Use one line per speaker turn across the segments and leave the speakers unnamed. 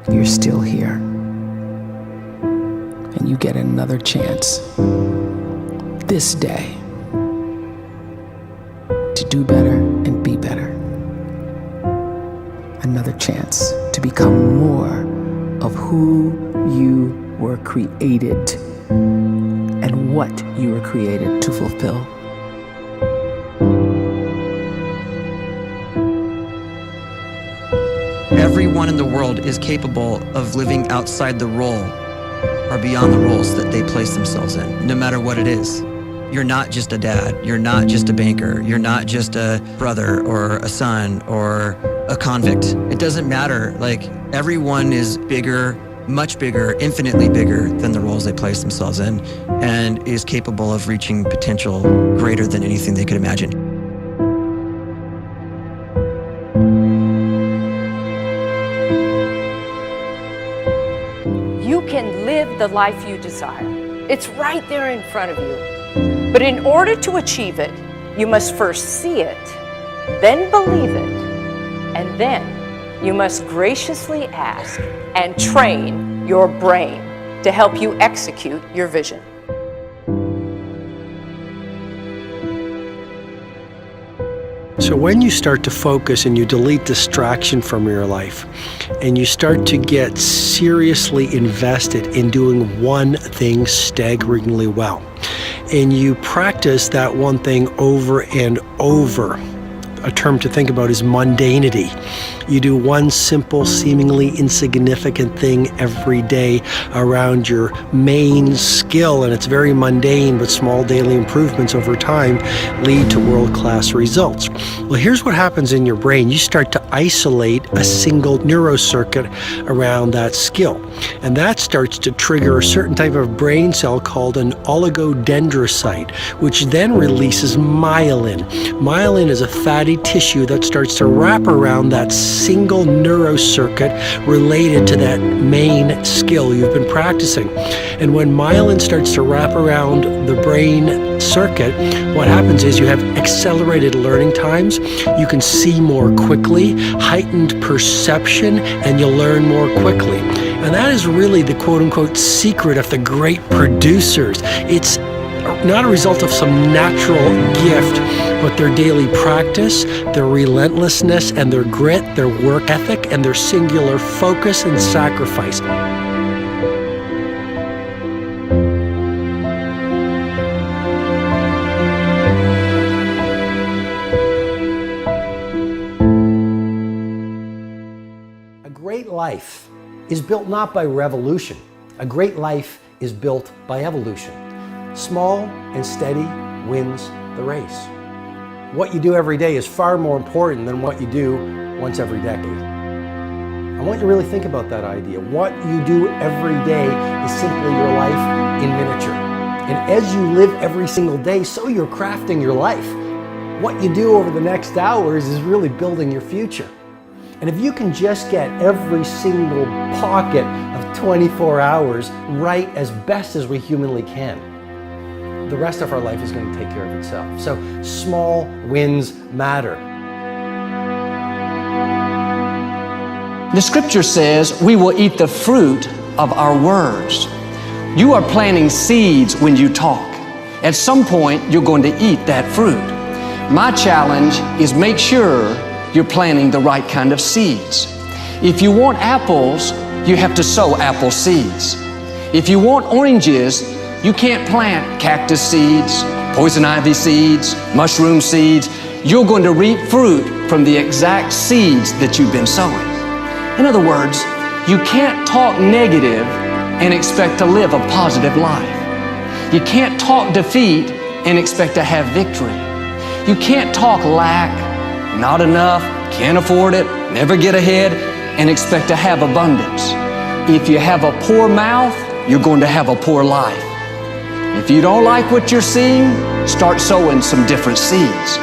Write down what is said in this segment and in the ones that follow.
you're still here. And you get another chance this day to do better and be better. Another chance to become more of who you were created and what you were created to fulfill.
Everyone in the world is capable of living outside the role or beyond the roles that they place themselves in, no matter what it is. You're not just a dad, you're not just a banker, you're not just a brother or a son or a convict. It doesn't matter. Like, everyone is bigger, much bigger, infinitely bigger than the roles they place themselves in, and is capable of reaching potential greater than anything they could imagine.
You can live the life you desire. It's right there in front of you. But in order to achieve it, you must first see it, then believe it, and then you must graciously ask and train your brain to help you execute your vision.
So when you start to focus and you delete distraction from your life, and you start to get seriously invested in doing one thing staggeringly well, and you practice that one thing over and over, a term to think about is mundanity. You do one simple, seemingly insignificant thing every day around your main skill, and it's very mundane, but small daily improvements over time lead to world-class results. Well, here's what happens in your brain. You start to isolate a single neurocircuit around that skill, and that starts to trigger a certain type of brain cell called an oligodendrocyte, which then releases myelin. Myelin is a fatty tissue that starts to wrap around that single neurocircuit related to that main skill you've been practicing. And when myelin starts to wrap around the brain circuit, what happens is you have accelerated learning times, you can see more quickly, heightened perception, and you'll learn more quickly. And that is really the quote-unquote secret of the great producers. It's not a result of some natural gift, but their daily practice, their relentlessness and their grit, their work ethic, and their singular focus and sacrifice. A great life is built not by revolution. A great life is built by evolution. Small and steady wins the race. What you do every day is far more important than what you do once every decade. I want you to really think about that idea. What you do every day is simply your life in miniature. And as you live every single day, so you're crafting your life. What you do over the next hours is really building your future. And if you can just get every single pocket of 24 hours right as best as we humanly can, the rest of our life is going to take care of itself. So small wins matter.
The scripture says we will eat the fruit of our words. You are planting seeds when you talk. At some point, you're going to eat that fruit. My challenge is make sure you're planting the right kind of seeds. If you want apples, you have to sow apple seeds. If you want oranges, you can't plant cactus seeds, poison ivy seeds, mushroom seeds. You're going to reap fruit from the exact seeds that you've been sowing. In other words, you can't talk negative and expect to live a positive life. You can't talk defeat and expect to have victory. You can't talk lack, not enough, can't afford it, never get ahead, and expect to have abundance. If you have a poor mouth, you're going to have a poor life. If you don't like what you're seeing, start sowing some different seeds.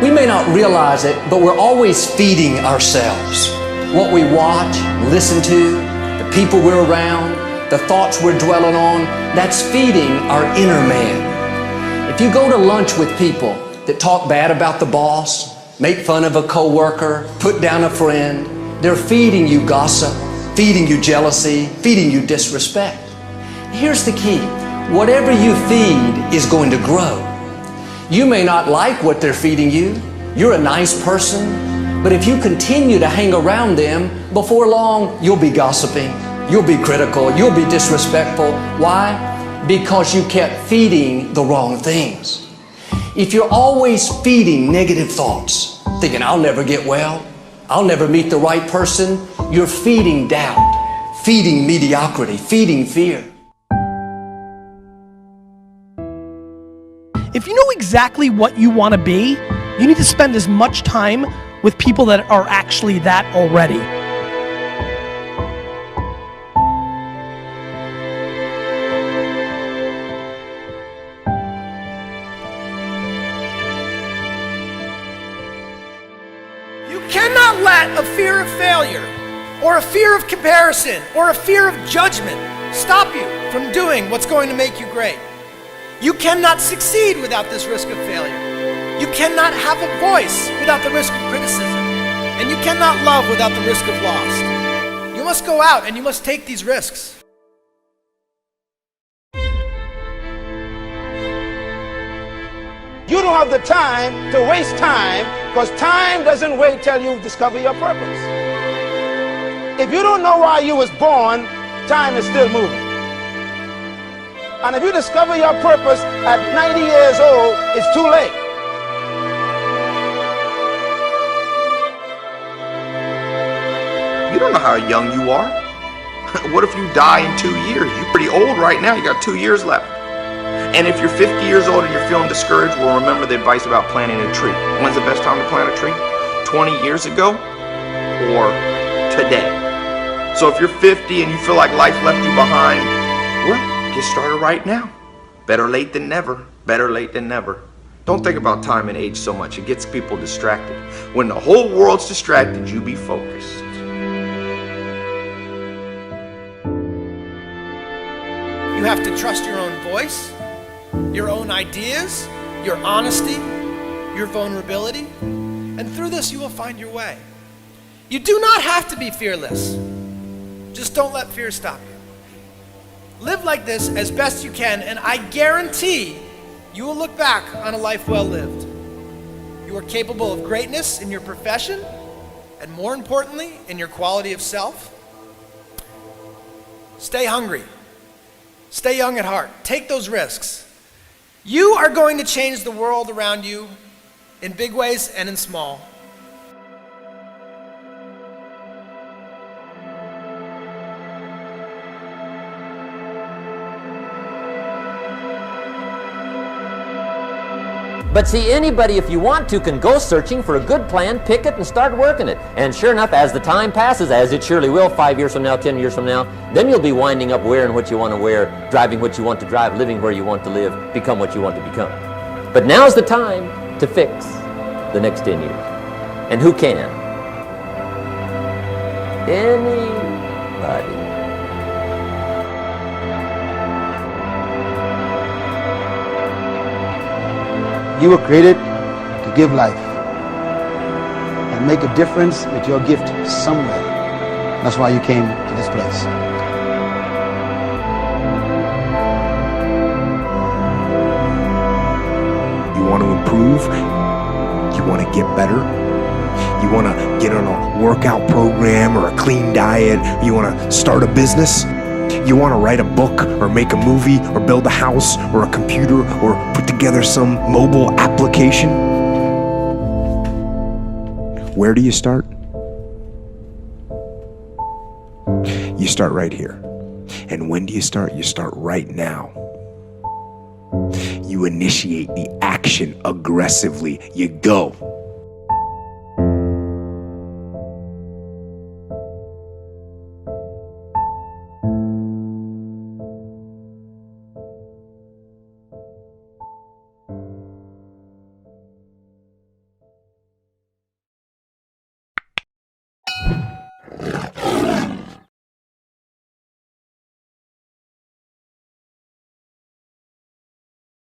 We may not realize it, but we're always feeding ourselves. What we watch, listen to, the people we're around, the thoughts we're dwelling on, that's feeding our inner man. If you go to lunch with people that talk bad about the boss, make fun of a coworker, put down a friend. They're feeding you gossip, feeding you jealousy, feeding you disrespect. Here's the key. Whatever you feed is going to grow. You may not like what they're feeding you. You're a nice person, but if you continue to hang around them, before long, you'll be gossiping, you'll be critical, you'll be disrespectful. Why? Because you kept feeding the wrong things. If you're always feeding negative thoughts, thinking, I'll never get well, I'll never meet the right person, you're feeding doubt, feeding mediocrity, feeding fear.
If you know exactly what you want to be, you need to spend as much time with people that are actually that already. You cannot let a fear of failure, or a fear of comparison, or a fear of judgment stop you from doing what's going to make you great. You cannot succeed without this risk of failure. You cannot have a voice without the risk of criticism. And you cannot love without the risk of loss. You must go out and you must take these risks.
You don't have the time to waste time, because time doesn't wait till you discover your purpose. If you don't know why you was born, time is still moving. And if you discover your purpose at 90 years old, it's too late.
You don't know how young you are. What if you die in 2 years? You're pretty old right now. You got 2 years left. And if you're 50 years old and you're feeling discouraged, well, remember the advice about planting a tree. When's the best time to plant a tree? 20 years ago or today? So if you're 50 and you feel like life left you behind, well, get started right now. Better late than never. Better late than never. Don't think about time and age so much. It gets people distracted. When the whole world's distracted, you be focused.
You have to trust your own voice, your own ideas, your honesty, your vulnerability, and through this you will find your way. You do not have to be fearless. Just don't let fear stop you. Live like this as best you can, and I guarantee you will look back on a life well lived. You are capable of greatness in your profession, and more importantly, in your quality of self. Stay hungry. Stay young at heart. Take those risks. You are going to change the world around you in big ways and in small.
But see, anybody, if you want to, can go searching for a good plan, pick it, and start working it. And sure enough, as the time passes, as it surely will 5 years from now, 10 years from now, then you'll be winding up wearing what you want to wear, driving what you want to drive, living where you want to live, become what you want to become. But now's the time to fix the next 10 years. And who can? Anybody.
You were created to give life and make a difference with your gift somewhere. That's why you came to this place.
You want to improve? You want to get better? You want to get on a workout program or a clean diet? You want to start a business? You want to write a book or make a movie or build a house or a computer or put together some mobile application? Where do you start? You start right here. And when do you start? You start right now. You initiate the action aggressively. You go.